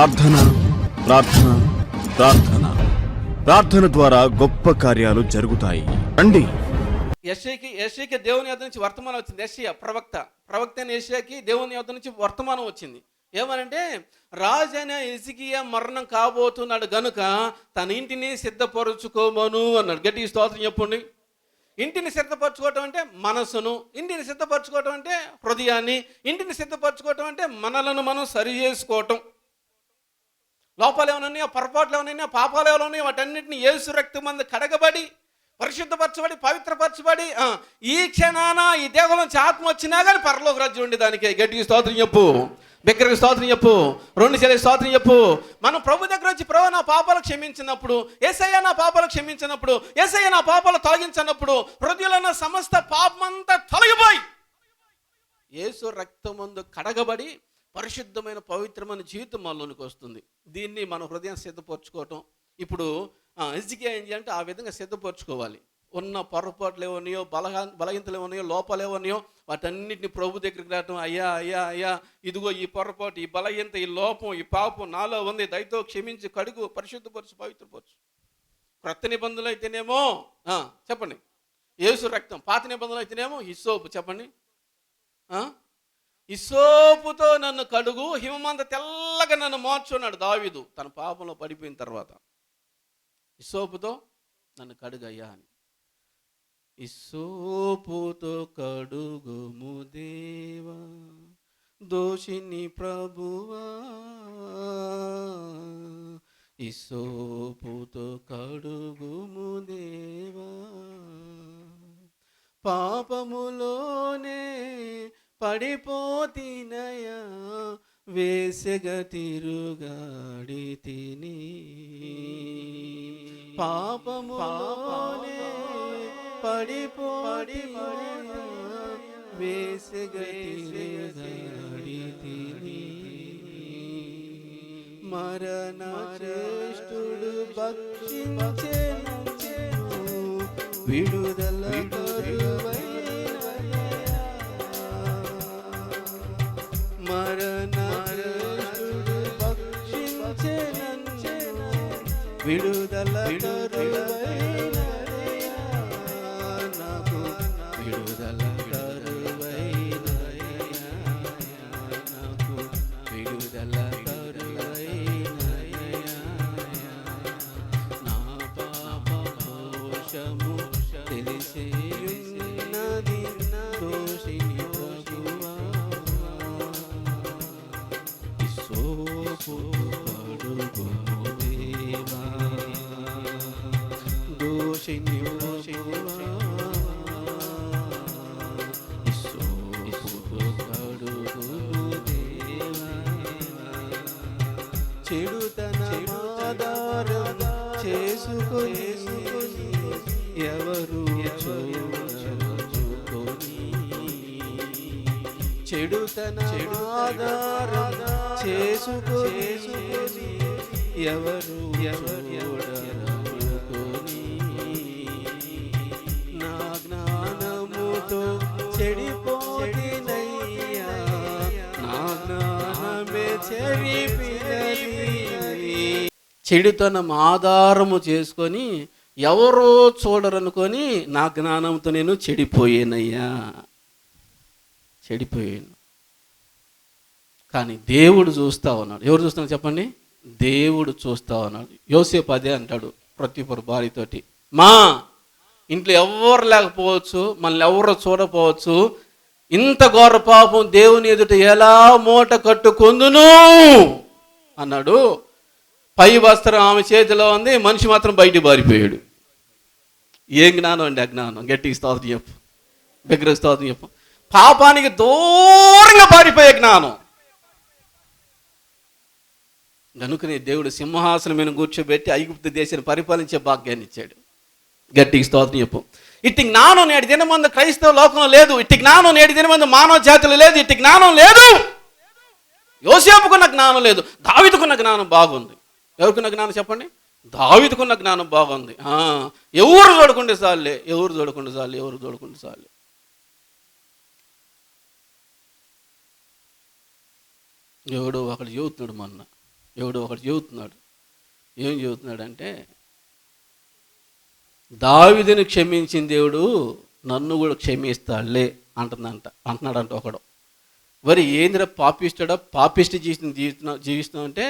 ప్రార్థన ప్రార్థన ప్రార్థన ప్రార్థన ద్వారా గొప్ప కార్యాలు జరుగుతాయి. రండి. యెషయాకి దేవుని యొద్ద నుంచి వర్తమానం వచ్చింది. యెషయా ప్రవక్త అయిన యెషయాకి దేవుని యొద్ద నుంచి వర్తమానం వచ్చింది. ఏమనంటే, రాజైన హిజ్కియా మరణం కాబోతున్నాడు గనుక తన ఇంటిని సిద్ధపరుచుకోమను అన్నాడు. గట్టిగా స్తోత్రం చెప్పండి. ఇంటిని సిద్ధపరచుకోవటం అంటే మనసును, ఇంటిని సిద్ధపరచుకోవటం అంటే హృదయాన్ని, ఇంటిని సిద్ధపరచుకోవటం అంటే మనలను మనం సరి చేసుకోవటం. లోపాలు ఏమైనా ఉన్నాయో, పొరపాట్లు ఏమైనా ఉన్నాయో, పాపాలు ఏమైనా ఉన్నాయో, వాటన్నిటిని యేసు రక్తం మందు కడగబడి, పరిశుద్ధపరచబడి, పవిత్రపరచబడి ఈ క్షణాన ఈ దేహం నుంచి ఆత్మ వచ్చినా కానీ పరలోక రాజ్యం ఉండే దానికి. గట్టిగా స్తోత్రం చెప్పు, బిగ్గరగా స్తోత్రం చెప్పు, రెండు చెల్లి స్తోత్రం చెప్పు. మనం ప్రభు దగ్గర వచ్చి, ప్రభు నా పాపాలు క్షమించినప్పుడు, యేసయ్య నా పాపాలు క్షమించినప్పుడు, యేసయ్య నా పాపాలు తొలగించినప్పుడు హృదయంలో ఉన్న సమస్త పాపమంతా తొలగిపోయి యేసు రక్తమందు కడగబడి పరిశుద్ధమైన పవిత్రమైన జీవితం మనలోనికి వస్తుంది. దీన్ని మన హృదయం సిద్ధపరచుకోవటం. ఇప్పుడు హిజ్కియా ఏం చేయాలంటే ఆ విధంగా సిద్ధపరచుకోవాలి. ఉన్న పొరపాట్లు ఏమన్నాయో, బలహీనతలు ఏమన్నాయో, లోపాలు ఏమన్నాయో వాటన్నిటిని ప్రభు దగ్గరికి రావటం. అయ్యా అయ్యా అయ్యా, ఇదిగో ఈ పొరపాటు, ఈ బలహీనత, ఈ లోపం, ఈ పాపం నాలో ఉంది, దయతో క్షమించి కడుగు, పరిశుద్ధపరచు, పవిత్రపరచు. క్రొత్త నిబంధనలు అయితేనేమో చెప్పండి యేసు రక్తం, పాత నిబంధనలు అయితేనేమో హిస్సోపు. చెప్పండి, హిస్సోపుతో నన్ను కడుగు, హిమమంత తెల్లగా నన్ను మార్చున్నాడు దావీదు తన పాపంలో పడిపోయిన తర్వాత. హిస్సోపుతో నన్ను కడుగయ్యా అని. హిస్సోపుతో కడుగుము దేవా, దోషిని ప్రభువా, హిస్సోపుతో కడుగుము దేవా, పాపములోనే పడిపోతినయా, వేసెగ తిరుగాడి తిని, పాపములోనే పడిపోడి వేసెగ తిరుగాడి తిని, మరణ శ్రేష్ఠుడు భక్షించెను, విడుదల విడుదల నాకు విడుదల కరువైన, నాకు విడుదల కరువైన, నా పాప దోషము తెలిసేయున్నది, దోషిని ప్రభువా, హిస్సోపు కడుగుము దేవా, దోషిని ప్రభువా, హిస్సోపు కడుగుము దేవా. చెడుతనమాధారం చేసుకొని ఎవరు చూడకొని, చెడుతనమాధారం చేసుకొని ఎవరు చూడకొని, నా జ్ఞానముతో చెడిపోయినయ్యా, నా జ్ఞానమే చెడిపినది. చెడుతనం ఆధారము చేసుకొని ఎవరో చూడరనుకొని నా జ్ఞానంతో నేను చెడిపోయానయ్యా, చెడిపోయాను. కానీ దేవుడు చూస్తా ఉన్నాడు. ఎవరు చూస్తున్నాడు చెప్పండి? దేవుడు చూస్తా ఉన్నాడు. యోసేపు అదే అంటాడు ప్రతిపరు భార్యతోటి, మా ఇంట్లో ఎవరు లేకపోవచ్చు, మనల్ని ఎవరు చూడకపోవచ్చు, ఇంత ఘోర పాపం దేవుని ఎదుట ఎలా మూట కట్టుకొందును అన్నాడు. పై వస్త్రం ఆమె చేతిలో ఉంది, మనిషి మాత్రం బయటికి పారిపోయాడు. ఏం జ్ఞానం అండి అజ్ఞానం? గట్టికి స్తోత్రం చెప్పు, బిగ్గర స్తోత్రం చెప్పు. పాపానికి దూరంగా పారిపోయే జ్ఞానం. కనుకనే దేవుడు సింహాసనం మీద కూర్చోబెట్టి ఐగుప్తు దేశాన్ని పరిపాలించే భాగ్యాన్ని ఇచ్చాడు. గట్టికి స్తోత్రం చెప్పు. ఇట్టి జ్ఞానం నేటి దినమందు క్రైస్తవ లోకంలో లేదు. ఇట్టి జ్ఞానం నేటి దినమందు మానవ జాతిలో లేదు. ఇట్టి జ్ఞానం లేదు. యోసేపుకున్న జ్ఞానం లేదు. దావీదుకున్న జ్ఞానం బాగుంది. ఎవరికున్న జ్ఞానం చెప్పండి? దావీదుకున్న జ్ఞానం బాగుంది. ఎవరు చూడకుంటే చాలే, ఎవరు చూడకుండా చాలే, ఎవరు చూడకుండా చాలే. ఎవడో ఒకడు చెబుతున్నాడు మొన్న, ఎవడు ఒకటి చెబుతున్నాడు. ఏం చెబుతున్నాడంటే, దావీదుని క్షమించిన దేవుడు నన్ను కూడా క్షమిస్తాడులే అంటున్నాడంట ఒకడు. మరి ఏందిరా పాపిష్టి జీవిస్తున్నావు అంటే,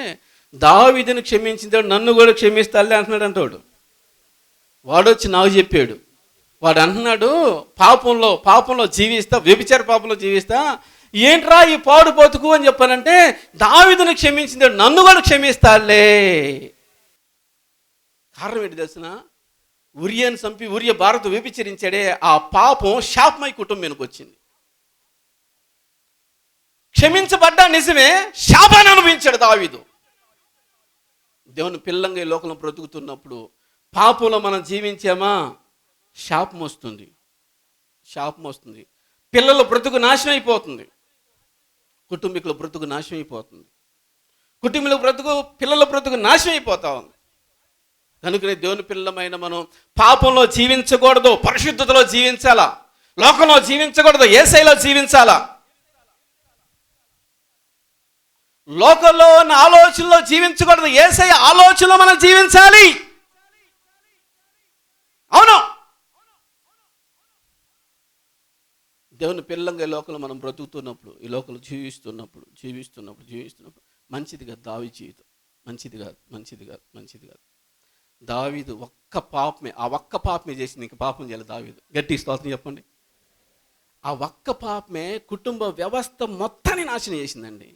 దావీదుని క్షమించిన దేవుడు నన్ను కూడా క్షమిస్తాడులే అంటున్నాడంట వాడు వచ్చి నాకు చెప్పాడు. వాడు అంటున్నాడు, పాపంలో జీవిస్తా, వ్యభిచార పాపంలో జీవిస్తా, ఏంట్రా ఈ పాడు బతుకు అని చెప్పానంటే, దావీదుని క్షమించిన దేవుడు నన్ను కూడా క్షమిస్తాడులే. కారణం ఏంటి తెలిసిన? ఉరియను చంపి ఉరియ భారత వ్యభిచరించాడే, ఆ పాపం శాపమై కుటుంబానికి వచ్చింది. క్షమించబడ్డా నిజమే, శాపాన్ని అనుభవించాడు దావీదు. దేవుని పిల్లంగా ఈ లోకంలో బ్రతుకుతున్నప్పుడు పాపంలో మనం జీవించామా, శాపం వస్తుంది. పిల్లల బ్రతుకు నాశనం అయిపోతుంది, కుటుంబీకుల బ్రతుకు నాశనం అయిపోతుంది, పిల్లల బ్రతుకు నాశనం అయిపోతా ఉంది. కనుకనే దేవుని పిల్లమైన మనం పాపంలో జీవించకూడదు, పరిశుద్ధతలో జీవించాలా. లోకంలో జీవించకూడదు, యేసయ్యలో జీవించాలా. లోకంలో ఉన్న ఆలోచనలో జీవించకూడదు, యేసయ్య ఆలోచనలో మనం జీవించాలి. అవును, దేవుని పిల్లంగా ఈ లోకంలో మనం బ్రతుకుతున్నప్పుడు, ఈ లోకంలో జీవిస్తున్నప్పుడు మంచిది కాదు. దావీదు జీవితం మంచిది కాదు. దావీదు ఆ ఒక్క పాపమే చేసింది, ఇంక పాపం చేయాలి దావీదు. గట్టి స్తోత్రం చెప్పండి. ఆ ఒక్క పాపమే కుటుంబ వ్యవస్థ మొత్తాన్ని నాశనం చేసిందండి,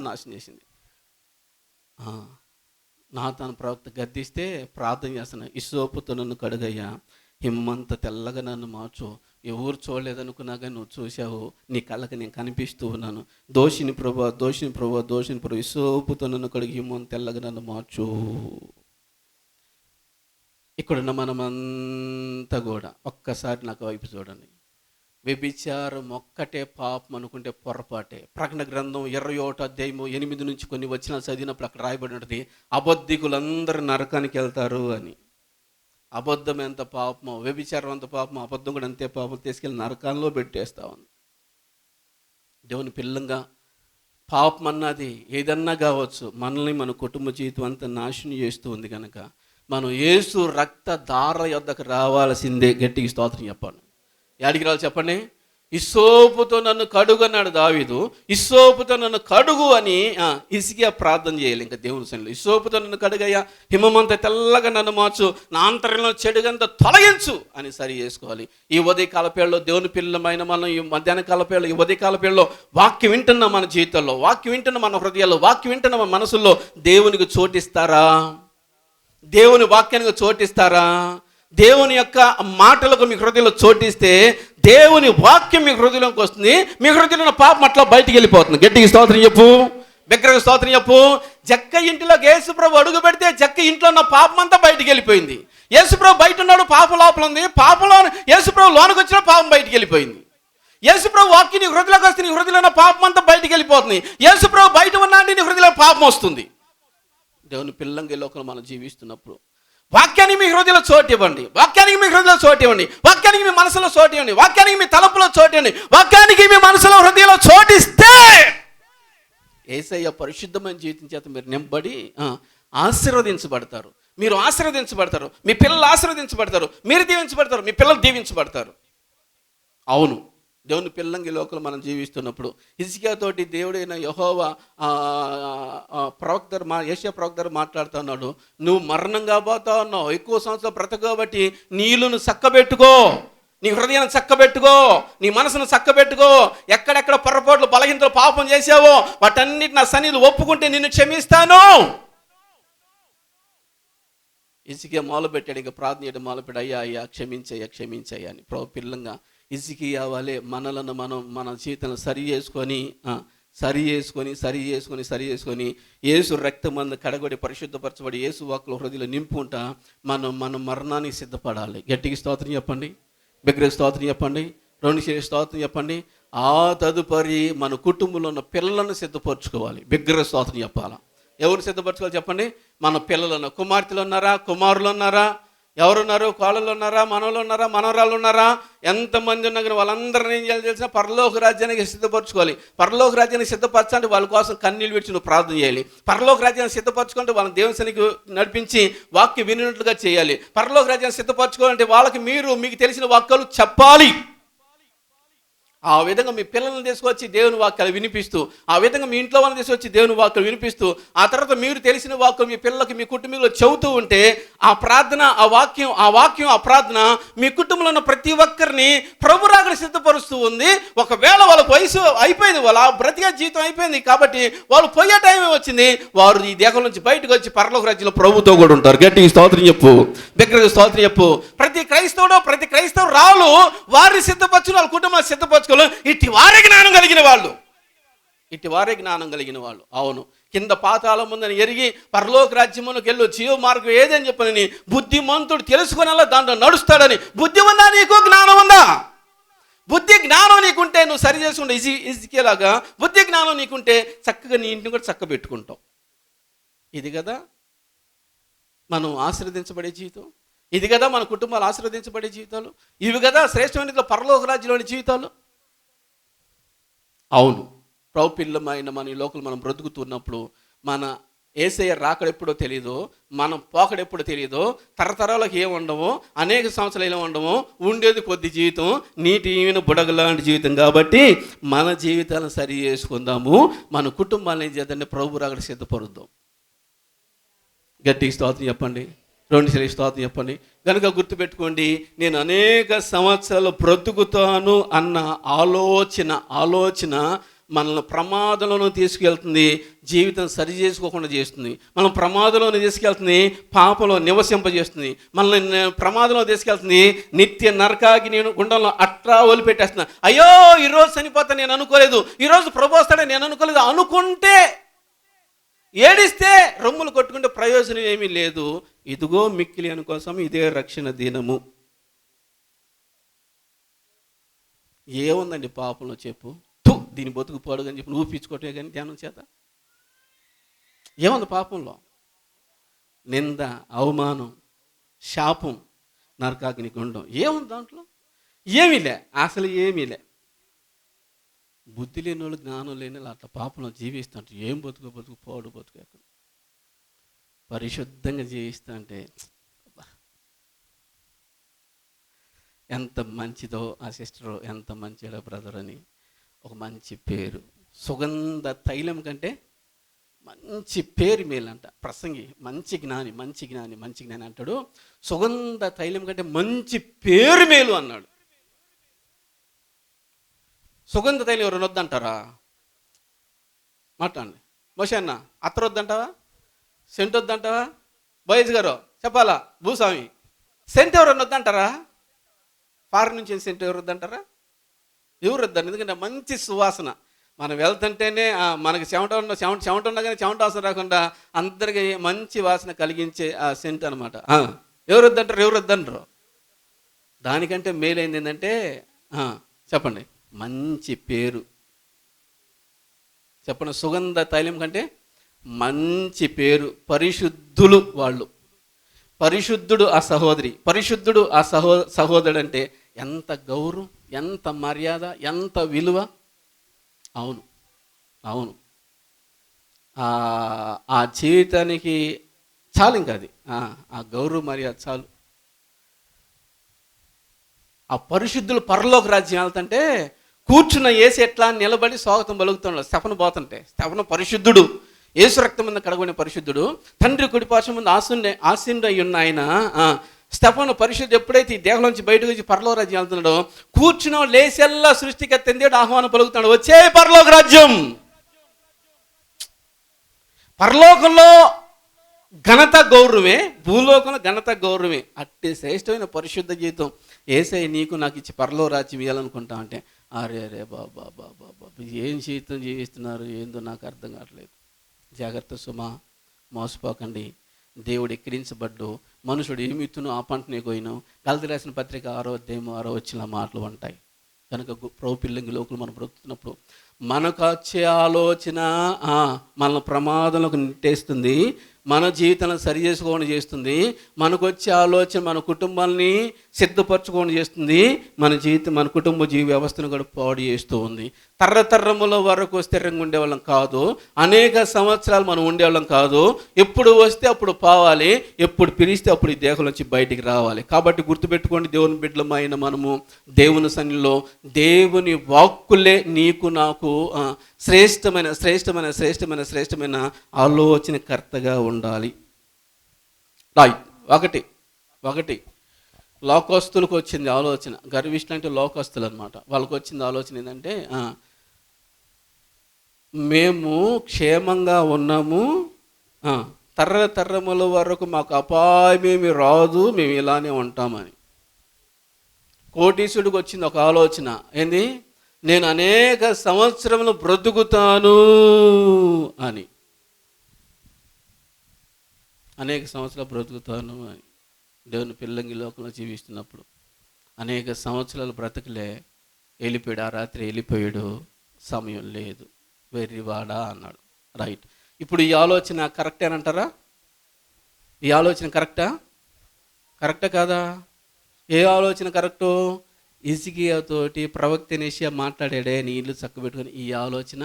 నాశనం చేసింది. నాతాను ప్రవక్త గద్దిస్తే ప్రార్థన చేస్తున్నా, ఇస్సోపుతో నన్ను కడుగయ్యా, హిమ్మంత తెల్లగా నన్ను మార్చు. ఎవరు చూడలేదనుకున్నా కానీ నువ్వు చూసావు, నీ కళ్ళకి నేను కనిపిస్తూ ఉన్నాను. దోషిని ప్రభు ఇస్సోపుతో నన్ను కడుగు, హిమ్మంత తెల్లగా నన్ను మార్చు. ఇక్కడున్న మనమంతా కూడా ఒక్కసారి నాకు వైపు చూడండి. వ్యభిచారం ఒక్కటే పాపం అనుకుంటే పొరపాటే. ప్రకటన గ్రంథం 21వ అధ్యాయము 8 నుంచి కొన్ని వచనాలు చదివినప్పుడు అక్కడ రాయబడి ఉంటుంది, అబద్ధికులందరూ నరకానికి వెళ్తారు అని. అబద్ధం ఎంత పాపమో, వ్యభిచారం ఎంత పాపమో, అబద్ధం కూడా అంతే పాపం, తీసుకెళ్ళి నరకాల్లో పెట్టేస్తా ఉంది. దేవుని పిల్లంగా పాపం అన్నది ఏదన్నా కావచ్చు, మనల్ని మన కుటుంబ జీవితం అంతా నాశనం చేస్తూ ఉంది. కనుక మనం యేసు రక్త ధార యొద్దకు రావాల్సిందే. గట్టికి స్తోత్రం చెప్పండి. యాడికి రావాలి చెప్పండి? ఇస్సోపుతో నన్ను కడుగు అన్నాడు దావీదు. ఇస్సోపుతో నన్ను కడుగు అని హిజ్కియా ప్రార్థన చేయాలి. ఇంకా దేవుని సన్నిధిలో ఇస్సోపుతో నన్ను కడుగయ్యా, హిమమంత తెల్లగా నన్ను మార్చు, నా అంతరంలో చెడుగంతా తొలగించు అని సరి చేసుకోవాలి. ఈ ఉదయ కాలపేళ్ళలో దేవుని పిల్లలమైన మనం ఈ మధ్యాహ్న కాలపేళ్ళలో, ఈ ఉదయ కాలపేళ్ళలో వాక్యం వింటున్న మన జీవితంలో, వాక్యం వింటున్న మన హృదయాల్లో, వాక్యం వింటున్న మన మనసుల్లో దేవునికి చోటిస్తారా? దేవుని వాక్యానికి చోటిస్తారా? దేవుని యొక్క మాటలకు మీ హృదయంలో చోటిస్తే దేవుని వాక్యం మీ హృదయంలోకి వస్తుంది. మీ హృదయంలో పాపం అట్లా బయటికి వెళ్ళిపోతుంది. గట్టికి స్తోత్రం చెప్పు, బిగ్గరగా స్తోత్రం చెప్పు. జక్క ఇంటిలోకి యేసుప్రభు అడుగు పెడితే జక్క ఇంట్లో ఉన్న పాపం అంతా బయటికి వెళ్ళిపోయింది. యేసుప్రభు బయట ఉన్నాడు, పాపం లోపల ఉంది. పాపంలో యేసుప్రభు లోనికి వచ్చిన పాపం బయటికి వెళ్ళిపోయింది. యేసుప్రభు వాక్యం నీ హృదయంలోకి వస్తే నీ హృదయంలో ఉన్న పాపం అంతా బయటికి వెళ్ళిపోతుంది. యేసుప్రభు బయట ఉన్నా అంటే నీ హృదయంలో పాపం వస్తుంది. దేవుని పిల్లంగా ఈ లోకంలో మనం జీవిస్తున్నప్పుడు వాక్యానికి మీ హృదయంలో చోటు ఇవ్వండి, వాక్యానికి మీ హృదయంలో చోటు ఇవ్వండి, వాక్యానికి మీ మనసులో చోటు ఇవ్వండి, వాక్యానికి మీ తలపులో చోటు ఇవ్వండి. వాక్యానికి మీ మనసులో హృదయంలో చోటిస్తే యేసయ్య పరిశుద్ధమైన జీవితం చేత మీరు నింపబడి ఆశీర్వదించబడతారు. మీరు ఆశీర్వదించబడతారు, మీ పిల్లలు ఆశీర్వదించబడతారు, మీరు దీవించబడతారు, మీ పిల్లలు దీవించబడతారు. అవును, దేవుని పిల్లంగి లోకలు మనం జీవిస్తున్నప్పుడు హిజ్కియా తోటి దేవుడైన యెహోవా యెషయా ప్రవక్త మాట్లాడుతున్నాడు, నువ్వు మరణం కాబోతా ఉన్నావు, ఎక్కువ సంవత్సరాలు బ్రతకబట్టి నీళ్ళను చక్కబెట్టుకో, నీ హృదయాన్ని చక్కబెట్టుకో, నీ మనసును చక్కబెట్టుకో. ఎక్కడెక్కడ పొరపాట్లు బలహీనతలు పాపం చేసావో వాటన్నిటి నా సన్నిధిలో ఒప్పుకుంటే నిన్ను క్షమిస్తాను. హిజ్కియా మొదలుపెట్టాడు, ఇంకా ప్రార్థన చేయడం మొదలుపెట్టాడు, అయ్యా క్షమించయ్యా అని. ప్రభు పిల్లంగా హిజ్కియా వలె మనలను మనం మన జీవితంలో సరి చేసుకొని యేసు రక్తమందు కడగొడి పరిశుద్ధపరచబడి యేసు వాక్కుల హృదయంలో నింపుకుంటా మనం మరణానికి సిద్ధపడాలి. గట్టికి స్తోత్రం చెప్పండి, బిగ్గరగా స్తోత్రం చెప్పండి, 2 స్తోత్రం చెప్పండి. ఆ తదుపరి మన కుటుంబంలో ఉన్న పిల్లలను సిద్ధపరచుకోవాలి. బిగ్గరగా స్తోత్రం చెప్పాలా. ఎవరు సిద్ధపరచుకోవాలి చెప్పండి? మన పిల్లలు కుమార్తెలు ఉన్నారా, కుమారులు ఉన్నారా, ఎవరున్నారు? కోళ్ళలు ఉన్నారా, మనవలు ఉన్నారా, మనవరాళ్ళు ఉన్నారా, ఎంతమంది ఉన్నా కానీ వాళ్ళందరినీ ఏం చేయాలి తెలిసిన? పరలోక రాజ్యానికి సిద్ధపరచుకోవాలి. పరలోక రాజ్యానికి సిద్ధపరచాలంటే వాళ్ళ కోసం కన్నీళ్ళు విడిచి నువ్వు ప్రార్థన చేయాలి. పరలోక రాజ్యాన్ని సిద్ధపరచుకుంటే వాళ్ళని దేవుని సన్నిధికి నడిపించి వాక్యం వినినట్లుగా చేయాలి. పరలోక రాజ్యాన్ని సిద్ధపరచుకోవాలంటే వాళ్ళకి మీకు తెలిసిన వాక్యాలు చెప్పాలి. ఆ విధంగా మీ పిల్లల్ని తీసుకొచ్చి దేవుని వాక్యాలు వినిపిస్తూ, ఆ విధంగా మీ ఇంట్లో వాళ్ళని తీసుకొచ్చి దేవుని వాక్యాలు వినిపిస్తూ, ఆ తర్వాత మీరు తెలిసిన వాక్యం మీ పిల్లలకి, మీ కుటుంబంలో చెబుతూ ఉంటే ఆ ప్రార్థన, ఆ వాక్యం ఆ ప్రార్థన మీ కుటుంబంలో ఉన్న ప్రతి ఒక్కరిని ప్రభు రాకడ సిద్ధపరుస్తూ ఉంది. ఒకవేళ వాళ్ళకి వయసు అయిపోయింది, వాళ్ళ బ్రతికే జీవితం అయిపోయింది కాబట్టి వాళ్ళు పోయే టైమే వచ్చింది, వారు ఈ దేహం నుంచి బయటకు వచ్చి పరలోక రాజ్యంలో ప్రభుతో కూడా ఉంటారు. గట్టిగా స్తోత్రం చెప్పు, బిగ్గరగా స్తోత్రం చెప్పు. ప్రతి క్రైస్తవుడు రాళ్ళు వారిని సిద్ధపరచు, వాళ్ళ కుటుంబాన్ని సిద్ధపరచు. ఇట్టి వారే జ్ఞానం కలిగిన వాళ్ళు. అవును, కింద పాతాళం ఉందని ఎరిగి పరలోక రాజ్యమునకు వెళ్ళు, జీవ మార్గం ఏదని చెప్పని బుద్ధిమంతుడు తెలుసుకునేలా దాంట్లో నడుస్తాడని. బుద్ధి ఉందా నీకు? జ్ఞానం ఉందా? బుద్ధి జ్ఞానం నీకుంటే నువ్వు సరి చేసుకుంటే ఇజికేలాగా బుద్ధి జ్ఞానం నీకుంటే చక్కగా నీ ఇంటిని కూడా చక్క పెట్టుకుంటావు. ఇది కదా మనం ఆశీర్వదించబడే జీవితం. ఇది కదా మన కుటుంబాలు ఆశీర్వదించబడే జీవితాలు. ఇవి కదా శ్రేష్టమైన పరలోక రాజ్యంలోని జీవితాలు. అవును, ప్రభు పిల్లమైన మన ఈ లోకలు మనం బ్రతుకుతున్నప్పుడు మన యేసయ్య రాకడెప్పుడో తెలియదో, మనం పోకడెప్పుడో తెలియదో, తరతరాలకు ఏమి ఉండమో, అనేక సంవత్సరాలు ఏమి ఉండమో, ఉండేది కొద్ది జీవితం, నీటి ఈమెన బుడగలాంటి జీవితం. కాబట్టి మన జీవితాలను సరి చేసుకుందాము, మన కుటుంబాలను ఏం చేద్దాం? ప్రభు రాకడ సిద్ధపరుద్దాం. గట్టిగా స్తోత్రం చెప్పండి, 2 సార్లు స్తోత్రం చెప్పండి. కనుక గుర్తుపెట్టుకోండి, నేను అనేక సంవత్సరాలు బ్రతుకుతాను అన్న ఆలోచన మనల్ని ప్రమాదంలోనూ తీసుకెళ్తుంది, జీవితం సరి చేసుకోకుండా చేస్తుంది. మనం ప్రమాదంలోనే తీసుకెళ్తుంది, పాపంలో నివసింపజేస్తుంది. మనల్ని ప్రమాదంలో తీసుకెళ్తుంది, నిత్య నరకాకి నేను గుండంలో అట్లా వదిలిపెట్టేస్తున్నా. అయ్యో ఈరోజు చనిపోతా నేను అనుకోలేదు, ఈరోజు ప్రభు వస్తాడని నేను అనుకోలేదు అనుకుంటే, ఏడిస్తే రొమ్ములు కొట్టుకుంటే ప్రయోజనం ఏమీ లేదు. ఇదిగో మిక్కిలి అని కోసం ఇదే రక్షణ దినము. ఏముందండి పాపంలో చెప్పు? దీని బతుకు పాడుగని చెప్పి నువ్వు పిచ్చుకోవటమే కానీ ధ్యానం చేత ఏముంది పాపంలో? నింద, అవమానం, శాపం, నరకాగ్ని గుండం. ఏముంది దాంట్లో? ఏమీలే, అసలు ఏమీలే. బుద్ధి లేని వాళ్ళు, జ్ఞానం లేని వాళ్ళు అట్లా పాపంలో జీవిస్తుంటే ఏం బతుకు పోడు బతుకు. ఎక్కడ పరిశుద్ధంగా జీవిస్తా అంటే ఎంత మంచిదో ఆ సిస్టరు, ఎంత మంచిదో బ్రదర్ అని ఒక మంచి పేరు. సుగంధ తైలం కంటే మంచి పేరు మేలంట. ప్రసంగి మంచి జ్ఞాని అంటాడు, సుగంధ తైలం కంటే మంచి పేరు మేలు అన్నాడు. సుగంధ తైలం ఎవరు వద్దంటారా? మాట్లాడండి. మోషే అన్న అత్తరు వద్దంటావా? సెంట్ వద్దంటావా? బాయ్స్ గారు చెప్పాలా? భూస్వామి సెంట్ ఎవరు వద్దంటారా? ఫారెన్ నుంచి సెంట్ ఎవరు వద్దంటారా? ఎవరు వద్దారు? ఎందుకంటే మంచి సువాసన. మనం వెళ్తుంటేనే మనకి చెమట ఉన్నా కానీ చెమట వాసన రాకుండా అందరికీ మంచి వాసన కలిగించే ఆ సెంట్ అనమాట. ఎవరు వద్దంటారు? దానికంటే మేలైంది ఏంటంటే చెప్పండి, మంచి పేరు. చెప్పండి, సుగంధ తైలం కంటే మంచి పేరు. పరిశుద్ధులు వాళ్ళు. పరిశుద్ధుడు ఆ సహోదరి, పరిశుద్ధుడు ఆ సహోదరుడు అంటే ఎంత గౌరవం, ఎంత మర్యాద, ఎంత విలువ. అవును ఆ జీవితానికి చాలు, ఇంకా అది ఆ గౌరవ మర్యాద చాలు. ఆ పరిశుద్ధులు పరలోక రాజ్యం వెళ్తుంటే కూర్చున్న యేసు ఎట్లా నిలబడి స్వాగతం పలుకుతున్నాడు. స్తెఫను పోతుంటే, స్తెఫను పరిశుద్ధుడు, యేసు రక్తం మీద కడగబడిన పరిశుద్ధుడు, తండ్రి కుడిపార్శ్వం ముందు ఆసీనుడై ఉన్న ఆయన. స్తెఫను పరిశుద్ధుడు ఎప్పుడైతే ఈ దేహం నుంచి బయటకు వచ్చి పరలోక రాజ్యం వెళ్తున్నాడో, కూర్చున్న లేసెల్లా సృష్టికర్త దేవుడు ఆహ్వానం పలుకుతున్నాడు, వచ్చే పరలోక రాజ్యం. పరలోకంలో ఘనత గౌరవమే, భూలోకంలో ఘనత గౌరవమే. అట్టి శ్రేష్టమైన పరిశుద్ధ జీవితం యేసయ్య నీకు నాకు ఇచ్చి పరలోక రాజ్యం ఇవ్వాలనుకుంటా అంటే, అరే బాబా ఏం జీవితం జీవిస్తున్నారు ఏందో నాకు అర్థం కావట్లేదు. జాగ్రత్త సుమా, మోసపోకండి. దేవుడు ఎక్కిరించబడ్డు, మనుషుడు ఏమి ఇత్తును ఆ పంటనే కోయిను. గలతీ రాసిన పత్రిక 6వ అధ్యాయం 6వ వచ్చిన మాటలు ఉంటాయి. కనుక ప్రభు పిల్లంగి లోకులు మనం బ్రతుకుతున్నప్పుడు మనకు వచ్చే ఆలోచన మనల్ని ప్రమాదంలోకి నెట్టేస్తుంది. మన జీవితాలను సరి చేసుకోకుండా చేస్తుంది, మనకు వచ్చే ఆలోచన మన కుటుంబాన్ని సిద్ధపరచుకోకుండా చేస్తుంది, మన కుటుంబ జీవ వ్యవస్థను కూడా పాడు చేస్తూ ఉంది. తరతరముల వరకు స్థిరంగా ఉండేవాళ్ళం కాదు, అనేక సంవత్సరాలు మనం ఉండేవాళ్ళం కాదు. ఎప్పుడు వస్తే అప్పుడు పోవాలి, ఎప్పుడు పిలిస్తే అప్పుడు ఈ దేహం నుంచి బయటికి రావాలి. కాబట్టి గుర్తుపెట్టుకోండి, దేవుని బిడ్డలమైన మనము దేవుని సన్నిధిలో దేవుని వాక్కులే నీకు నాకు శ్రేష్టమైన శ్రేష్టమైన శ్రేష్టమైన శ్రేష్టమైన ఆలోచనకర్తగా ఉండాలి. రైట్. ఒకటి లోకస్తులకు వచ్చింది ఆలోచన, గర్విష్ఠులు అంటే లోకస్తులు అనమాట. వాళ్ళకు వచ్చింది ఆలోచన ఏంటంటే మేము క్షేమంగా ఉన్నాము, తరతరముల వరకు మాకు అపాయమేమి రాదు, మేము ఇలానే ఉంటామని. కోటీశ్వరుడికి వచ్చింది ఒక ఆలోచన, ఏంది? నేను అనేక సంవత్సరములు బ్రతుకుతాను అని. అనేక సంవత్సరాలు బ్రతుకుతాను అని దేవుని పిల్లంగి లోకంలో జీవిస్తున్నప్పుడు అనేక సంవత్సరాలు బ్రతకలే, వెళ్ళిపోయాడు. ఆ రాత్రి వెళ్ళిపోయాడు, సమయం లేదు, వెర్రివాడా అన్నాడు. రైట్. ఇప్పుడు ఈ ఆలోచన కరెక్టేనంటారా? ఈ ఆలోచన కరెక్టా కాదా? ఏ ఆలోచన కరెక్టు? హిజ్కియాతోటి ప్రవక్త యెషయా మాట్లాడాడే, నీ ఇల్లు చక్కబెట్టుకొని, ఈ ఆలోచన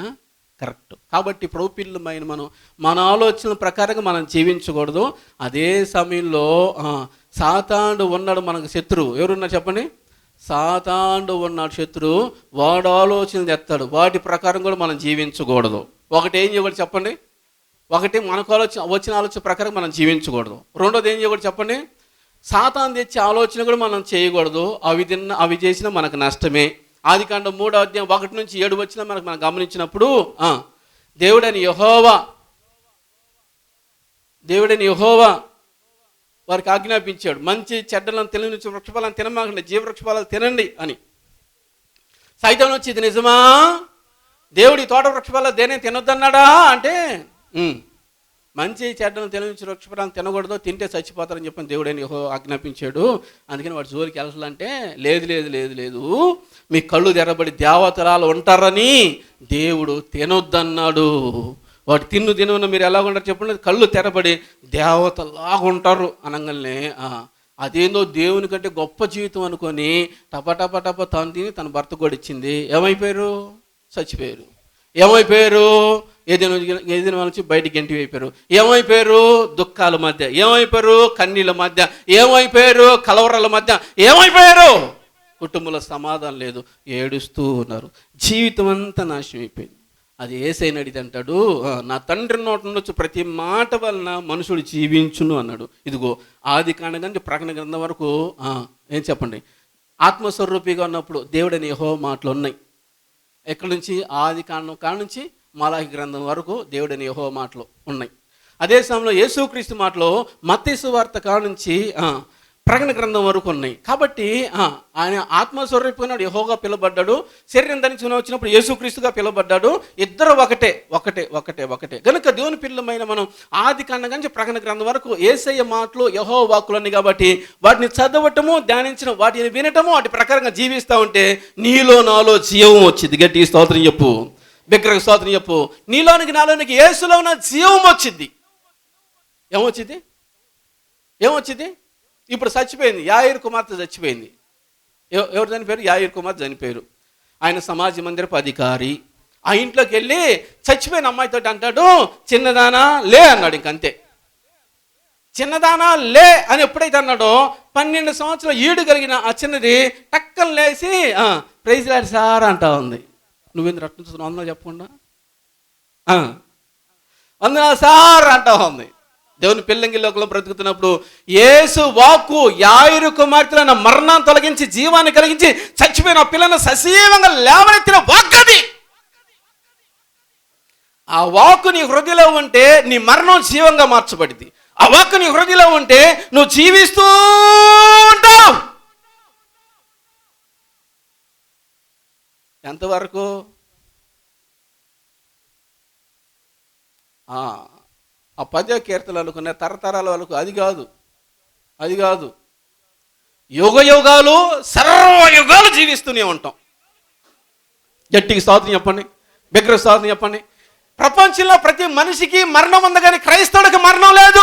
కరెక్ట్. కాబట్టి ప్రభుపిల్లమైన మనం మన ఆలోచన ప్రకారంగా మనం జీవించకూడదు. అదే సమయంలో సాతానుడు ఉన్నాడు మనకు శత్రువు. ఎవరున్నారు చెప్పండి? సాతానుడు ఉన్నాడు శత్రువు. వాడు ఆలోచన చేస్తాడు, వాటి ప్రకారం కూడా మనం జీవించకూడదు. ఒకటి ఏం చేయకూడదు చెప్పండి? ఒకటి మనకు వచ్చిన ఆలోచన ప్రకారం మనం జీవించకూడదు. రెండోది ఏం చేయకూడదు చెప్పండి? సాతాను తెచ్చే ఆలోచన కూడా మనం చేయకూడదు. అవి చేసినా మనకు నష్టమే. ఆదికాండం 3వ అధ్యాయం 1 నుంచి 7 వచ్చినా మనం గమనించినప్పుడు దేవుడని యెహోవా వారికి ఆజ్ఞాపించాడు, మంచి చెడ్డలను తెలియని వృక్షఫలాలను తినమాకండి, జీవవృక్షఫలాలు తినండి అని. సైతం వచ్చి ఇది నిజమా? దేవుడి తోట వృక్షఫలాలు దేనే తినొద్దన్నాడా అంటే, మంచి చెడ్డలను తెలియని వృక్షఫలాలను తినకూడదు, తింటే చచ్చిపోతారని చెప్పని దేవుడని యెహోవా ఆజ్ఞాపించాడు. అందుకని వాడు జోలికి వెళ్ళాలంటే, లేదు, మీ కళ్ళు తెరబడి దేవతరాలు ఉంటారని దేవుడు తినొద్దన్నాడు. వాడు తినున్న మీరు ఎలా ఉంటారు చెప్పండి? కళ్ళు తెరబడి దేవతలాగా ఉంటారు అనగానే అదేందో దేవుని కంటే గొప్ప జీవితం అనుకొని టప తాను తిని తన భర్త కూడా ఇచ్చింది. ఏమైపోయారు? చచ్చిపోయారు. ఏమైపోయారు? ఏదైనా నుంచి బయటికి గెంటి అయిపోయారు. ఏమైపోయారు? దుఃఖాల మధ్య. ఏమైపోయారు? కన్నీళ్ళ మధ్య. ఏమైపోయారు? కలవరాల మధ్య. ఏమైపోయారు? కుటుంబంలో సమాధానం లేదు, ఏడుస్తూ ఉన్నారు. జీవితం అంతా నాశనం అయిపోయింది. అది యేసయ్యను అడిగితే అంటాడు, నా తండ్రి నోటి నుంచి ప్రతి మాట వలన మనుషుడు జీవించును అన్నాడు. ఇదిగో ఆదికాండం నుంచి ప్రకటన గ్రంథం వరకు ఏం చెప్పండి, ఆత్మస్వరూపిగా ఉన్నప్పుడు దేవుడని యెహోవా మాటలు ఉన్నాయి. ఎక్కడి నుంచి? ఆదికాండం కాడ నుంచి మలాకి గ్రంథం వరకు దేవుడని యెహోవా మాటలు ఉన్నాయి. అదే సమయంలో యేసుక్రీస్తు మాటలు మత్తయి సువార్త కాడ నుంచి ప్రకటన గ్రంథం వరకు ఉన్నాయి. కాబట్టి ఆయన ఆత్మస్వరూపంగా యెహోవాగా పిలువబడ్డాడు, శరీరం ధరించి వచ్చినప్పుడు యేసుక్రీస్తుగా పిలువబడ్డాడు. ఇద్దరు ఒకటే. కనుక దేవుని పిల్లమైన మనం ఆదికాండం నుంచి ప్రకటన గ్రంథం వరకు యేసయ్య మాటలు యెహోవా వాక్కులు ఉన్నాయి. కాబట్టి వాటిని చదవటము, ధ్యానించడం, వాటిని వినటము, వాటి ప్రకారంగా జీవిస్తూ ఉంటే నీలో నాలో జీవం వచ్చింది. గట్టి స్తోత్రం చెప్పు, విగ్రహ స్తోత్రం చెప్పు. నీలోనికి నాలోనికి యేసులో ఉన్న జీవం వచ్చింది. ఏమొచ్చింది? ఇప్పుడు చచ్చిపోయింది. యాయిరు కుమార్తె చచ్చిపోయింది. ఎవరు చనిపోయారు? యాయిరు కుమార్తె చనిపోయారు. ఆయన సమాజ మందిరపు అధికారి. ఆ ఇంట్లోకి వెళ్ళి చచ్చిపోయిన అమ్మాయితో అంటాడు, చిన్నదానా లే అన్నాడు. ఇంకంతే, చిన్నదానా లే అని ఎప్పుడైతే అన్నాడో 12 సంవత్సరాలు ఈడు కలిగిన ఆ చిన్నది టక్కన లేచి ప్రైజ్ లార్డ్ సార్ అంటా ఉంది. నువ్వేంద్ర అట్టు చూస్తున్నావు? అందరూ చెప్పకుండా అందులో సార్ అంటా ఉంది. దేవుని పిల్లంగి లోకంలో బ్రతుకుతున్నప్పుడు యేసు వాక్కు యాయిరు కుమార్తెలను మరణాన్ని తొలగించి జీవాన్ని కలిగించి చచ్చిపోయిన పిల్లను సజీవంగా లేవనెత్తిన వాక్కది. ఆ వాక్కు నీ హృదయంలో ఉంటే నీ మరణం జీవంగా మార్చబడింది. ఆ వాక్కు నీ హృదయంలో ఉంటే నువ్వు జీవిస్తూ ఉంటావు. ఎంతవరకు? ఆ 10వ కీర్తనలు అనుకున్న తరతరాల వాళ్ళకు అది కాదు. యుగాలు సర్వయుగాలు జీవిస్తూనే ఉంటాం. గట్టికి స్తోత్రం చెప్పండి, బిగ్గర స్తోత్రం చెప్పండి. ప్రపంచంలో ప్రతి మనిషికి మరణం ఉంది, కానీ క్రైస్తవుడికి మరణం లేదు.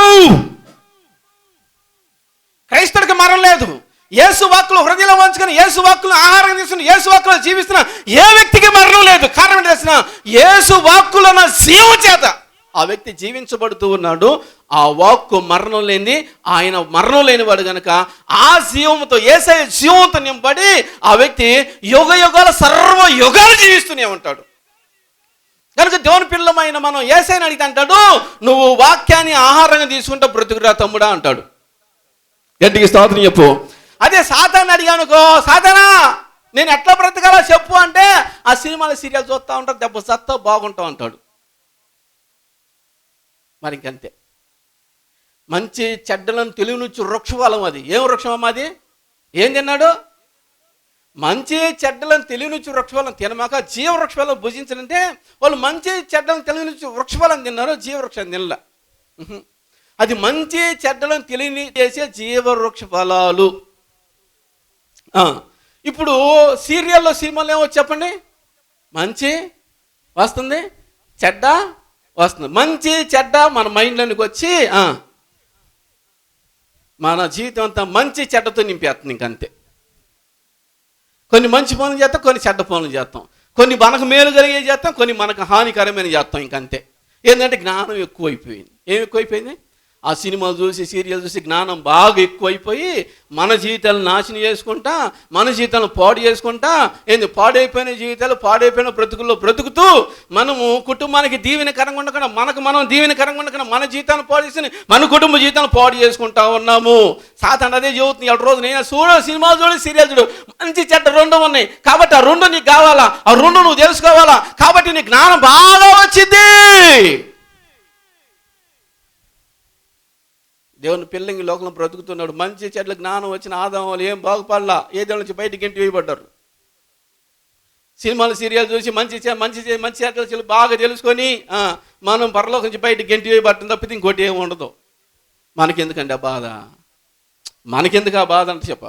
తీసుకొని యేసు వాక్కులను ఆహారం తీసుకుని యేసు వాక్కులను జీవిస్తున్న ఏ వ్యక్తికి మరణం లేదు. కారణం తెలిసిన యేసు వాక్కులను జీవం చేత ఆ వ్యక్తి జీవించబడుతూ ఉన్నాడు. ఆ వాక్కు మరణం లేని, ఆయన మరణం లేనివాడు కనుక ఆ జీవంతో, యేసయ్య జీవంతో నింపబడి ఆ వ్యక్తి యుగ యుగాల సర్వ యుగాలు జీవిస్తూనే ఉంటాడు. కనుక దేవుని పిల్లమైన మనం యేసయ్యని అడిగితే అంటాడు, నువ్వు వాక్యాన్ని ఆహారంగా తీసుకుంటా బ్రతుకురా తమ్ముడా అంటాడు. గట్టిగా స్తోత్రం చెప్పు. అదే సాతాన్ని అడిగానుకో, సాతానా నేను ఎట్లా బ్రతకాలో చెప్పు అంటే ఆ సినిమాల సీరియల్ చూస్తూ ఉంటాడు, దెబ్బ సత్తా బాగుంటావు అంటాడు. మరి ఇంకంతే. మంచి చెడ్డలను తెలివినిచ్చు వృక్షఫలం అది. ఏం వృక్షం అమ్మా అది? ఏం తిన్నాడు? మంచి చెడ్డలను తెలివినిచ్చు వృక్షఫలం తినమాక జీవ వృక్షఫలం భుజించాలంటే వాళ్ళు మంచి చెడ్డలను తెలివినిచ్చు వృక్షఫలం తిన్నారు, జీవ వృక్షం తినలా. అది మంచి చెడ్డలను తెలియని చేసే జీవ వృక్ష ఫలాలు. ఇప్పుడు సీరియల్లో సినిమాలు ఏమో చెప్పండి, మంచి వస్తుంది, చెడ్డ వస్తుంది. మంచి చెడ్డ మన మైండ్లోనికి వచ్చి మన జీవితం అంతా మంచి చెడ్డతో నింపేస్తుంది. ఇంకంతే. కొన్ని మంచి పనులు చేస్తాం, కొన్ని చెడ్డ పనులు చేస్తాం, కొన్ని మనకు మేలు కలిగే చేస్తాం, కొన్ని మనకు హానికరమైన చేస్తాం. ఇంకంతే. ఏంటంటే జ్ఞానం ఎక్కువైపోయింది. ఏం ఎక్కువైపోయింది? ఆ సినిమాలు చూసి సీరియల్ చూసి జ్ఞానం బాగా ఎక్కువైపోయి మన జీవితాలను నాశనం చేసుకుంటా, మన జీవితాలను పాడు చేసుకుంటా, పాడైపోయిన జీవితాలు పాడైపోయిన బ్రతుకుల్లో బ్రతుకుతూ మనము కుటుంబానికి దీవెనకరంగా ఉండకుండా, మనకు మనం దీవెనకరంగా ఉండకుండా మన జీవితాన్ని పాడు చేసి మన కుటుంబ జీవితాలను పాడు చేసుకుంటా ఉన్నాము. సాతాను అదే చెబుతుంది. 7 రోజు నేను సినిమాలు చూడు, సీరియల్ చూడు, మంచి చెడ్డ రెండు ఉన్నాయి కాబట్టి ఆ రెండు నీకు కావాలా, ఆ రెండు నువ్వు తెలుసుకోవాలా, కాబట్టి నీ జ్ఞానం బాగా వచ్చింది. దేవుని పిల్లంగి లోకంలో బ్రతుకుతున్నాడు. మంచి చెడ్ల జ్ఞానం వచ్చిన ఆదాం వాళ్ళు ఏం బాగుపడలా, ఏ దేవుడి నుంచి బయటికి ఇంటి వేయబడ్డారు. సినిమాలు సీరియల్ చూసి మంచి చెడ్డలు బాగా తెలుసుకొని మనం పరలోకం నుంచి బయటికి గెంటి వేయబట్టం తప్పితే ఇంకోటి ఏమి ఉండదు. మనకెందుకండి ఆ బాధ? మనకెందుకు ఆ బాధ అంటే చెప్ప.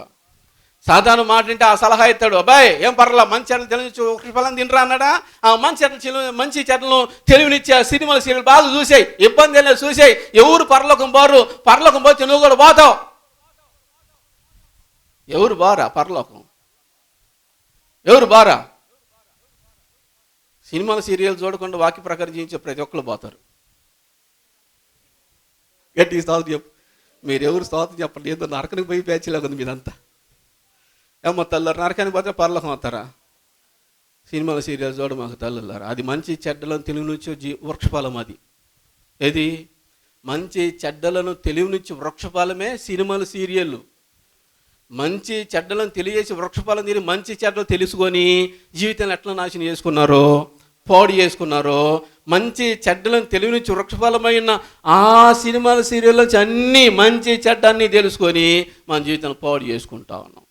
సాధారణ మాట అంటే ఆ సలహా ఇస్తాడు, అబ్బాయి ఏం పర్లా మంచి చెడ్డలు తెలియచ్చు వృక్షఫలం తినరా అన్నాడా. ఆ మంచి చెడ్డలు తెలివినిచ్చే సినిమాలు సీరియల్ బాగా చూసాయి, ఇబ్బంది లేదు చూసాయి. ఎవరు పరలోకం పోరు, పరలోకం పోతే నువ్వు కూడా పోతావు. ఎవరు బారా పరలోకం? ఎవరు బారా? సినిమాలు సీరియల్ చూడకుండా వాక్య ప్రకారం జీవించే ప్రతి ఒక్కరు పోతారు. గట్టి స్తోత్రం చెప్పు. మీరెవరు స్తోత్రం చెప్పండి. ఏదో నరకనికి పోయి పేచలాగా ఉంది మీదంతా. ఏమో తల్లారు, నరకానికి పోతే పరలోకం అవుతారా? సినిమాలు సీరియల్ చూడ మాకు తల్లులారా. అది మంచి చెడ్డలను తెలివినిచ్చే వృక్షఫలం. అది ఏది? మంచి చెడ్డలను తెలివినిచ్చే వృక్షఫలమే సినిమాలు సీరియళ్ళు. మంచి చెడ్డలను తెలియజేసి వృక్షఫలం తిని మంచి చెడ్డలు తెలుసుకొని జీవితాన్ని ఎట్లా నాశనం చేసుకున్నారో, పాడు చేసుకున్నారో, మంచి చెడ్డలను తెలివినిచ్చి వృక్షఫలమైన ఆ సినిమాల సీరియల్ నుంచి అన్నీ మంచి చెడ్డ అన్నీ తెలుసుకొని మన జీవితాన్ని పాడు చేసుకుంటా ఉన్నాం.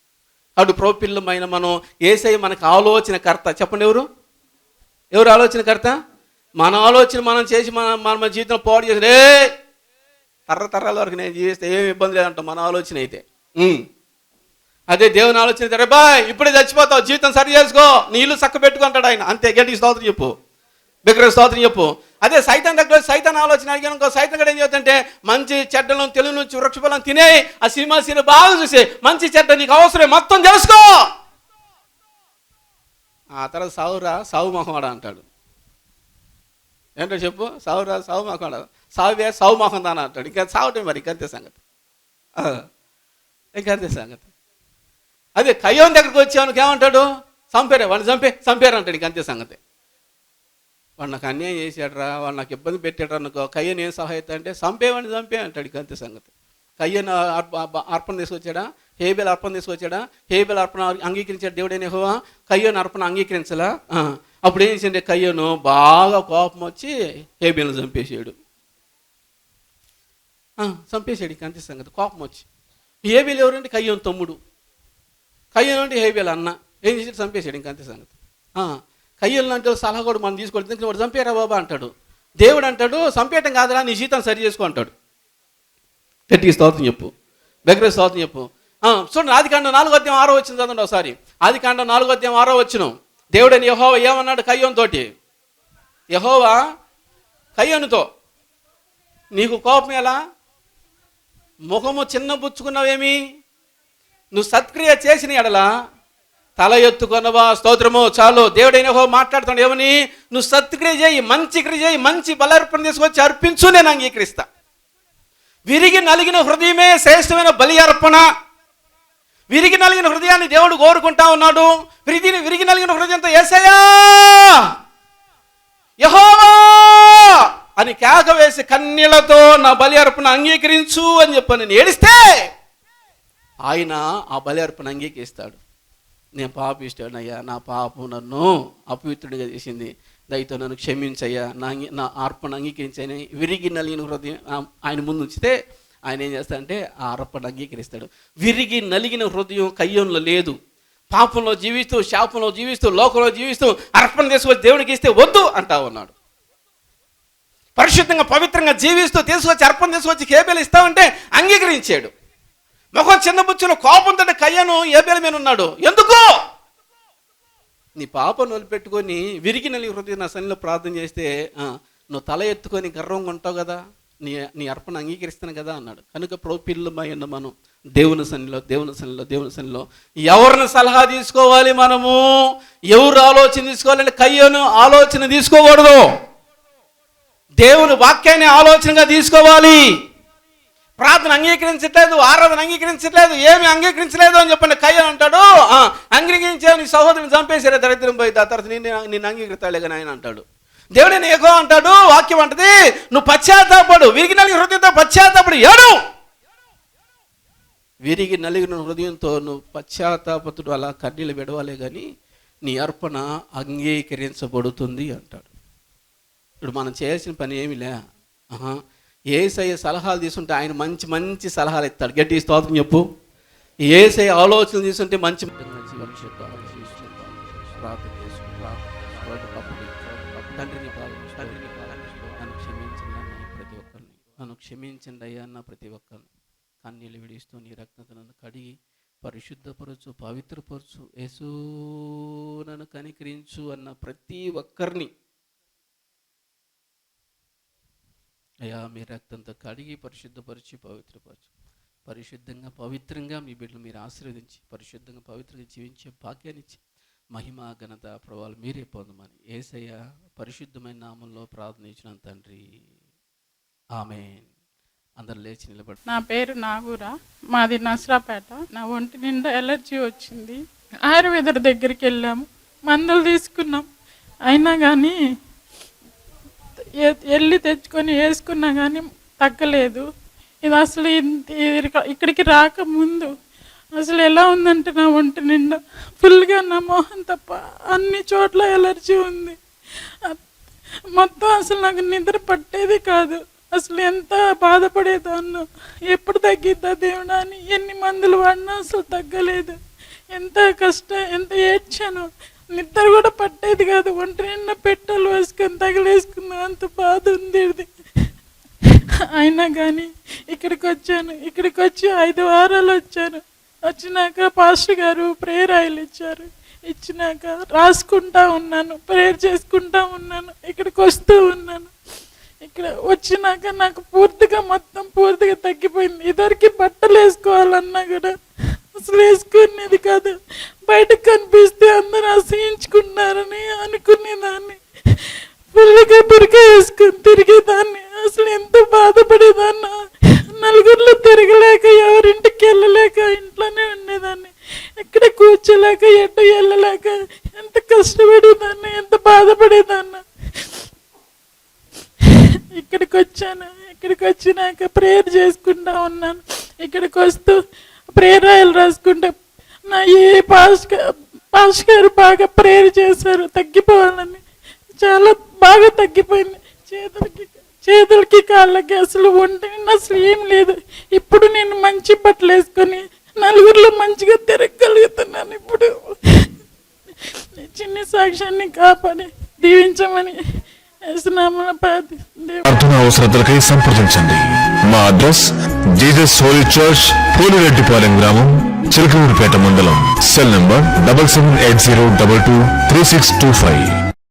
అటు ప్రోపిల్లమైన మనం యేసయ్య మనకు ఆలోచనకర్త. చెప్పండి, ఎవరు ఆలోచనకర్త? మన ఆలోచన మనం చేసి మన జీవితం పాడు చేసి తరతరాల వరకు నేను జీవిస్తే ఏమి ఇబ్బంది లేదంటాం మన ఆలోచన అయితే. అదే దేవుని ఆలోచన అయితే, బాయ్ ఇప్పుడే చచ్చిపోతావు, జీవితం సరి చేసుకో, నీ ఇల్లు చక్క పెట్టుకుంటాడు ఆయన. అంతే. గట్టి స్తోత్రం చెప్పు, బిగ్గర స్తోత్రం చెప్పు. అదే సైతాన్ దగ్గర సైతాన్ ఆలోచన అడిగాను. సైతాన్ కూడా ఏం చేస్తుంటే మంచి చెడ్డలను తెలుగు నుంచి వృక్షఫలం తినే ఆ సినిమా సీరియల్ బాగా చూసే మంచి చెడ్డ నీకు అవసరం మొత్తం తెలుసుకో. ఆ తర్వాత సావు మొహమాడ అంటాడు. ఏంటో చెప్పు, సావు మొహమాడ, సావు మొహం దానా అంటాడు. ఇంకా సావటం మరి ఇంకంతే సంగతి, ఇంకంతే సంగతి. అదే కయ్యోని దగ్గరికి వచ్చాను ఏమంటాడు? చంపారా వాడిని, చంపారు అంటాడు. ఇంకంతే సంగతి. వాడు నాకు అన్యాయం చేశాడరా, వాడు నాకు ఇబ్బంది పెట్టాడు అనుకో, కయ్యను ఏం సహాయత అంటే చంపేవాడిని అంటాడు. ఇంకంతే సంగతి. కయ్యను అర్పణ తీసుకొచ్చాడా? హేబేల్ అర్పణ తీసుకొచ్చాడా? హేబేల్ అర్పణ అంగీకరించాడు దేవుడైన యెహోవా. కయ్యను అర్పణ అంగీకరించలా. అప్పుడు ఏం చేసిండే? కయ్యను బాగా కోపం వచ్చి హేబేల్ని చంపేసాడు. ఇంకంతే సంగతి. కోపం వచ్చి హేబేల్ ఎవరంటే కయ్యను తమ్ముడు, కయ్యను అంటే హేబేల్ అన్న. ఏం చేసాడు? చంపేశాడు. ఇంకంతే సంగతి. కయ్యలు అంటే సలహా కూడా మనం తీసుకోవడం, వాడు చంపేరా బాబా అంటాడు. దేవుడు అంటాడు చంపేయటం కాదురా, నీ జీవితం సరి చేసుకో అంటాడు. గట్టిగా స్తోత్రం చెప్పు, దగ్గర స్తోత్రం చెప్పు. చూడండి, ఆదికాండం 4:6 చదవండి ఒకసారి. ఆదికాండం 4:6 దేవుడని యెహోవా ఏమన్నాడు కయ్యోనుతోటి? యెహోవా కయ్యోనుతో, నీకు కోపం ఎలా? ముఖము చిన్న బుచ్చుకున్నావేమి? నువ్వు సత్క్రియ చేసిన ఎడలా తల ఎత్తుకొనవా, స్తోత్రము, చాలు. దేవుడైన యెహోవా మాట్లాడుతున్నాడు ఏమని? నువ్వు సత్క్రియ చేయి, మంచి క్రియ చేయి, మంచి బలార్పణ తీసుకొచ్చి అర్పించు, నేను అంగీకరిస్తా. విరిగి నలిగిన హృదయమే శ్రేష్టమైన బలి అర్పణ. విరిగి నలిగిన హృదయాన్ని దేవుడు కోరుకుంటా ఉన్నాడు. విరిగి నలిగిన హృదయంతో యేసయ్యా, యెహోవా అని కేక వేసి కన్నీళ్లతో నా బలి అర్పణ అంగీకరించు అని చెప్పని నేను ఏడిస్తే ఆయన ఆ బలి అర్పణ అంగీకరిస్తాడు. నేను పాపిస్తానయ్యా, నా పాపం నన్ను అపవిత్రుడిగా చేసింది, దయతో నన్ను క్షమించయ్యా, నా అర్పణ అంగీకరించని విరిగి నలిగిన హృదయం ఆయన ముందు ఉంచితే ఆయన ఏం చేస్తాడంటే ఆ అర్పణ అంగీకరిస్తాడు. విరిగి నలిగిన హృదయం కయ్యంలో లేదు. పాపంలో జీవిస్తూ, శాపంలో జీవిస్తూ, లోకంలో జీవిస్తూ అర్పణ తీసుకొచ్చి దేవుడికి ఇస్తే వద్దు అంటా ఉన్నాడు. పరిశుద్ధంగా పవిత్రంగా జీవిస్తూ తీసుకొచ్చి అర్పణ తీసుకొచ్చి హేబేలు ఇస్తామంటే అంగీకరించాడు. ముఖం చిన్న బుచ్చులో కోపంతో కయ్యను హేబేలు మీద ఉన్నాడు. ఎందుకు? నీ పాపం వదిలిపెట్టుకొని విరిగి నలిగిన హృదయం నా సన్నిధిలో ప్రార్థన చేస్తే నువ్వు తల ఎత్తుకొని గర్వంగా ఉంటావు కదా, నీ అర్పణ అంగీకరిస్తాను కదా అన్నాడు. కనుక పిల్లలమైన మనం దేవుని సన్నిధిలో ఎవరిని సలహా తీసుకోవాలి? మనము ఎవరు ఆలోచన తీసుకోవాలంటే కయ్యను ఆలోచన తీసుకోకూడదు. దేవుని వాక్యాన్ని ఆలోచనగా తీసుకోవాలి. ప్రార్థన అంగీకరించట్లేదు, ఆరాధన అంగీకరించట్లేదు, ఏమి అంగీకరించలేదు అని చెప్పండి. కయ్యను అంటాడు, అంగీకరించే నీ సహోదరుని చంపేసారే దరిద్రం పోయి, ఆ తర్వాత నిన్ను అంగీకరిస్తాలే కానీ ఆయన అంటాడు. దేవుడైన యెహోవా అంటాడు, వాక్యం అంటది, నువ్వు పశ్చాత్తాపడు, విరిగి నలిగిన హృదయంతో పశ్చాత్తాపడు, ఏడు. విరిగి నలిగిన హృదయంతో నువ్వు పశ్చాత్తాపతుడు అలా కన్నీళ్ళు విడవాలే కానీ నీ అర్పణ అంగీకరించబడుతుంది అంటాడు. ఇప్పుడు మనం చేయాల్సిన పని ఏమిలే, యేసయ్య సలహాలు తీసుకుంటే ఆయన మంచి మంచి సలహాలు ఇస్తాడు. గట్టి స్తోత్రం చెప్పు. యేసయ్య ఆలోచనలు తీసుకుంటే మంచి నన్ను క్షమించండి అయ్యా అన్న ప్రతి ఒక్కరిని కన్నీళ్ళు విడిస్తూ నీ రక్తంతో నన్ను కడిగి పరిశుద్ధపరచు, పవిత్రపరచు, యేసు నన్ను కనికరించు అన్న ప్రతి ఒక్కరిని అయ్యా మీ రక్తంతో కడిగి పరిశుద్ధపరిచి పవిత్రపరచు. పవిత్రంగా మీ బిడ్డలు మీరు ఆశీర్వదించి పరిశుద్ధంగా పవిత్రంగా జీవించే భాగ్యాన్ని ఇచ్చి మహిమ ఘనత ప్రభావాలు మీరే పొందమని యేసయ్య పరిశుద్ధమైన నామంలో ప్రార్థించిన తండ్రి, ఆమేన్. అందరు లేచి నిలబడి. నా పేరు నాగూరా, మాది నసరాపేట. నా ఒంటి నిండా ఎలర్జీ వచ్చింది. ఆయుర్వేద దగ్గరికి వెళ్ళాము, మందులు తీసుకున్నాం. అయినా కానీ వెళ్ళి తెచ్చుకొని వేసుకున్నా కానీ తగ్గలేదు. ఇది అసలు ఇక్కడికి రాకముందు అసలు ఎలా ఉందంటే నా ఒంటి నిండా ఫుల్గా నా మొహం తప్ప అన్ని చోట్ల ఎలర్జీ ఉంది. మొత్తం అసలు నాకు నిద్ర పట్టేది కాదు. అసలు ఎంత బాధపడేదాన్నో, ఎప్పుడు తగ్గిద్దా దేవుడా అని ఎన్ని మందులు వాడినా అసలు తగ్గలేదు. ఎంత ఏడ్చాను, నిద్ర కూడా పట్టేది కాదు. ఒంటి నిండా పెట్టెలు వేసుకొని తగిలేసుకున్నా, అంత బాధ ఉండేది. అయినా కానీ ఇక్కడికి వచ్చి 5 వారాలు వచ్చాను. వచ్చినాక పాస్టర్ గారు ప్రేయర్ ఆయిల్ ఇచ్చారు. ఇచ్చినాక రాసుకుంటా ఉన్నాను, ప్రేయర్ చేసుకుంటా ఉన్నాను. ఇక్కడికి వస్తూ ఉన్నాను. ఇక్కడ వచ్చినాక నాకు పూర్తిగా తగ్గిపోయింది. ఇద్దరికి బట్టలు వేసుకోవాలన్నా కూడా అసలు వేసుకునేది కాదు. బయటకు కనిపిస్తే అందరూ అసహించుకున్నారని అనుకునేదాన్ని. పురిగా వేసుకుని తిరిగేదాన్ని. అసలు ఎంత బాధపడేదాన్ని. నలుగురిలో తిరగలేక, ఎవరింటికి వెళ్ళలేక ఇంట్లోనే ఉండేదాన్ని. ఎక్కడ కూర్చోలేక, ఎటు వెళ్ళలేక ఎంత కష్టపడేదాన్ని, ఎంత బాధపడేదాన్ని. ఇక్కడికి వచ్చినాక ప్రేయర్ చేసుకుంటా ఉన్నాను. ఇక్కడికి వస్తూ ప్రేయర్ ఆయిల్ రాసుకుంటే నా పాస్టర్ గారు బాగా ప్రేయర్ చేశారు తగ్గిపోవాలని. చాలా బాగా తగ్గిపోయింది. చేతులకి కాళ్ళకి అసలు ఒంటి అసలు ఏం లేదు. ఇప్పుడు నేను మంచి బట్టలు వేసుకొని నలుగురిలో మంచిగా తిరగలుగుతున్నాను. ఇప్పుడు చిన్న సాక్ష్యాన్ని కాపాడి దీవించమని ప్రార్థన అవసరతలకై సంప్రదించండి. మా అడ్రస్ జీసస్ హోలీ చర్చ్, పోలిరెడ్డిపాలెం గ్రామం, చిలకలూరుపేట మండలం. Cell number 7780223625.